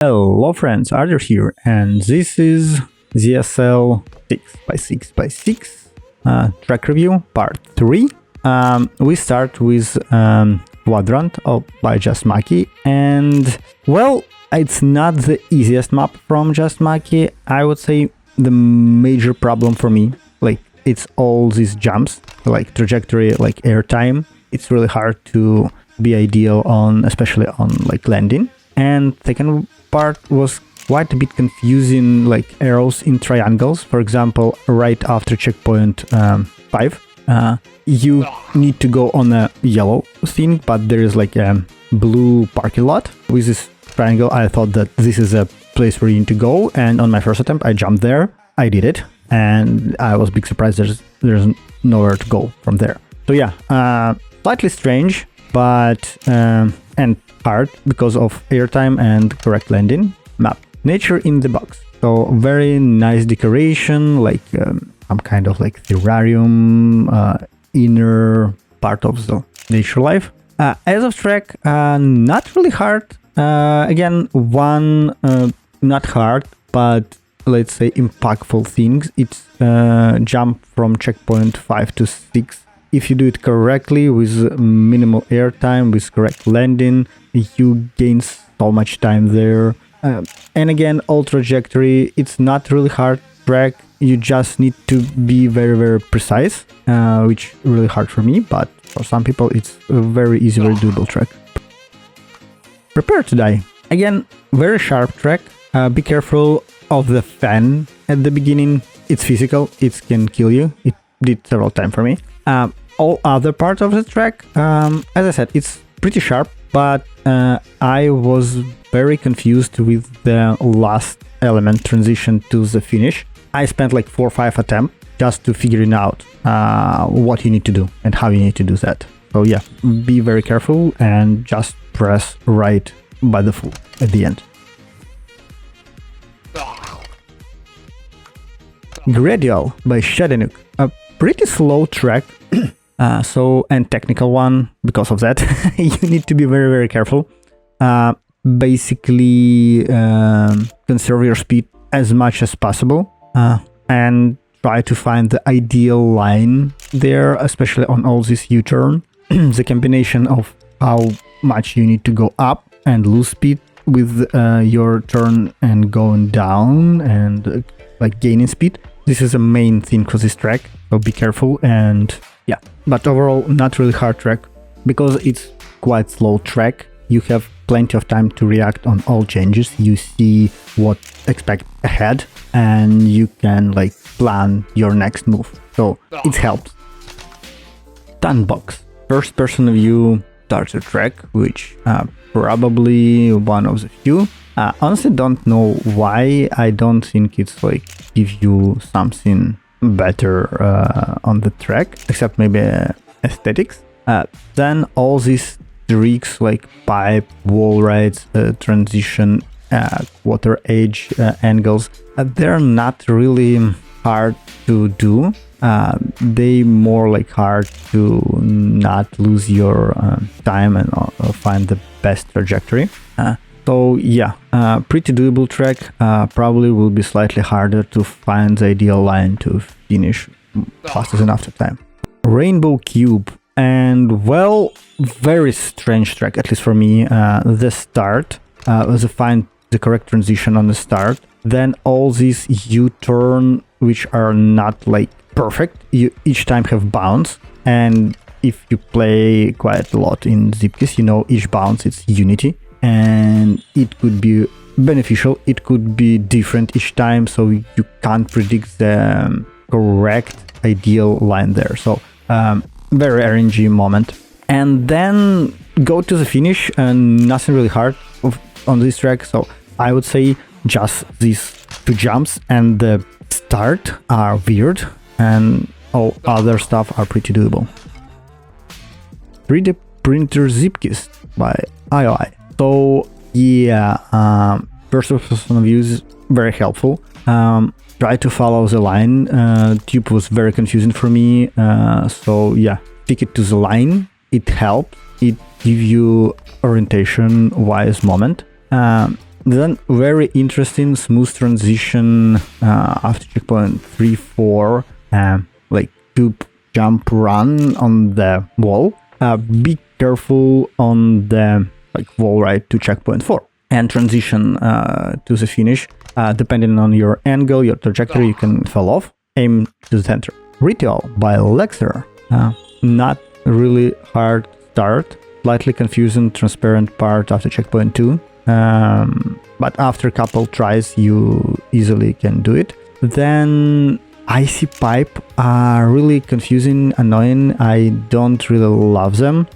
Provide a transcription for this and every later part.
Hello friends, Arthur here, and this is ZSL 6x6x6 track review part 3. We start with Quadrant by Just Maki, and well, it's not the easiest map from Just Maki. I would say the major problem for me, like, it's all these jumps, like trajectory, like airtime. It's really hard to be ideal on, especially on like landing. And second part was quite a bit confusing, like arrows in triangles. For example, right after checkpoint 5, you need to go on a yellow thing, but there is like a blue parking lot. With this triangle, I thought that this is a place where you need to go, and on my first attempt, I jumped there. I did it, and I was big surprised there's nowhere to go from there. So yeah, slightly strange, but and hard because of airtime and correct landing. Map nature in the box, so very nice decoration, like some kind of like terrarium, inner part of the nature life. As of track, not really hard. Again, one not hard, but let's say impactful things. It's jump from checkpoint 5 to 6. If you do it correctly with minimal airtime, with correct landing, you gain so much time there. And again, all trajectory, it's not really hard track. You just need to be very, very precise, which is really hard for me, but for some people, it's a very easy, very doable track. Prepare to die. Again, very sharp track. Be careful of the fan at the beginning. It's physical. It can kill you. It did several times for me. All other parts of the track, as I said, it's pretty sharp, but I was very confused with the last element transition to the finish. I spent like 4 or 5 attempts just to figuring out what you need to do and how you need to do that. So yeah, be very careful and just press right by default at the end. Gradual by Shadinuk, a pretty slow track. And technical one. Because of that, you need to be very, very careful. Basically, conserve your speed as much as possible, and try to find the ideal line there, especially on all this U-turn. The combination of how much you need to go up and lose speed with your turn and going down and like gaining speed. This is the main thing for this track, so be careful. And yeah, but overall not really hard track because it's quite slow track. You have plenty of time to react on all changes. You see what expect ahead, and you can like plan your next move. So it helps. Stunt Box, first person view starter track, which probably one of the few. Honestly, don't know why. I don't think it's like give you something better on the track, except maybe aesthetics. Then all these tricks like pipe, wall rides, transition, water edge angles, they're not really hard to do. They more like hard to not lose your time and find the best trajectory. So yeah, pretty doable track. Probably will be slightly harder to find the ideal line to finish fastest enough to time. RainbowCube, and well, very strange track, at least for me. The start, find the correct transition on the start, then all these U-turn which are not like perfect. You each time have bounce, and if you play quite a lot in Zeepkist, you know each bounce it's unity. And it could be beneficial, it could be different each time, so you can't predict the correct ideal line there. So very RNG moment. And then go to the finish, and nothing really hard on this track. So I would say just these 2 jumps and the start are weird, and all other stuff are pretty doable. 3D Printed Zeepkist by IOI. So yeah, first person view is very helpful. Try to follow the line. Tube was very confusing for me. So yeah, stick it to the line. It helps. It gives you orientation wise moment. Then very interesting smooth transition after checkpoint 3, 4, like tube jump run on the wall. Be careful on the wall right to checkpoint 4 and transition to the finish. Depending on your angle, your trajectory, you can fall off. Aim to the center. Ritual by Lexer. Not really hard start. Slightly confusing transparent part after checkpoint 2. But after a couple tries, you easily can do it. Then icy pipe are really confusing, annoying. I don't really love them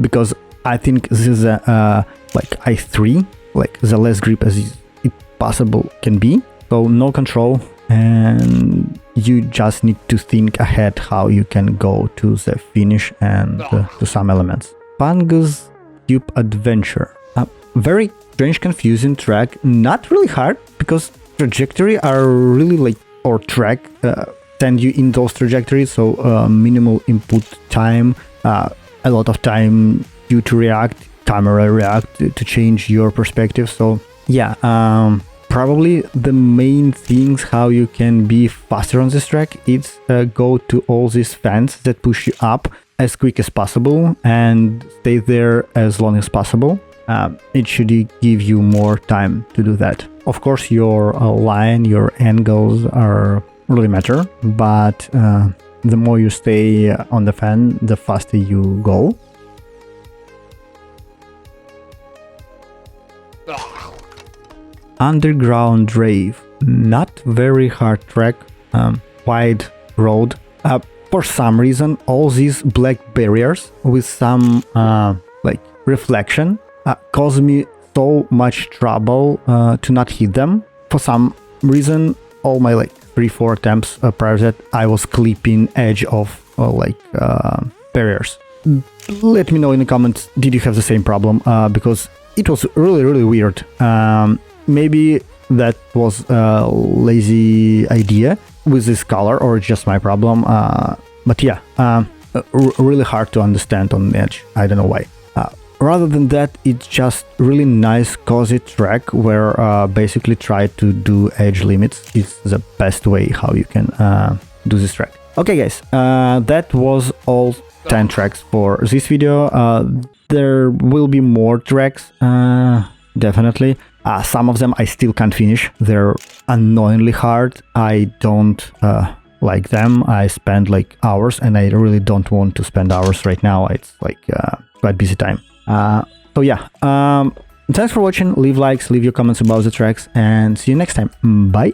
because I think this is a like i3, like the less grip as it possible can be. So no control, and you just need to think ahead how you can go to the finish and to some elements. FunGus Cube Adventure. Very strange, confusing track. Not really hard because trajectory are really like, or track send you in those trajectories, so minimal input time, a lot of time you to react, camera react to change your perspective. So yeah, probably the main things how you can be faster on this track is go to all these fans that push you up as quick as possible and stay there as long as possible. It should give you more time to do that. Of course, your line, your angles are really matter, but the more you stay on the fan, the faster you go. Underground Rave. Not very hard track, wide road. For some reason, all these black barriers with some like reflection caused me so much trouble to not hit them. For some reason, all my like 3-4 attempts prior to that, I was clipping edge of barriers. Let me know in the comments, did you have the same problem? Because it was really weird. Maybe that was a lazy idea with this color, or just my problem. But yeah, really hard to understand on the edge. I don't know why. Rather than that, it's just really nice cozy track where basically try to do edge limits. It's the best way how you can do this track. Okay guys, that was all 10 tracks for this video. There will be more tracks, definitely. Some of them I still can't finish. They're annoyingly hard. I don't like them. I spend like hours, and I really don't want to spend hours right now. It's like quite busy time. So yeah, thanks for watching. Leave likes, leave your comments about the tracks, and see you next time. Bye.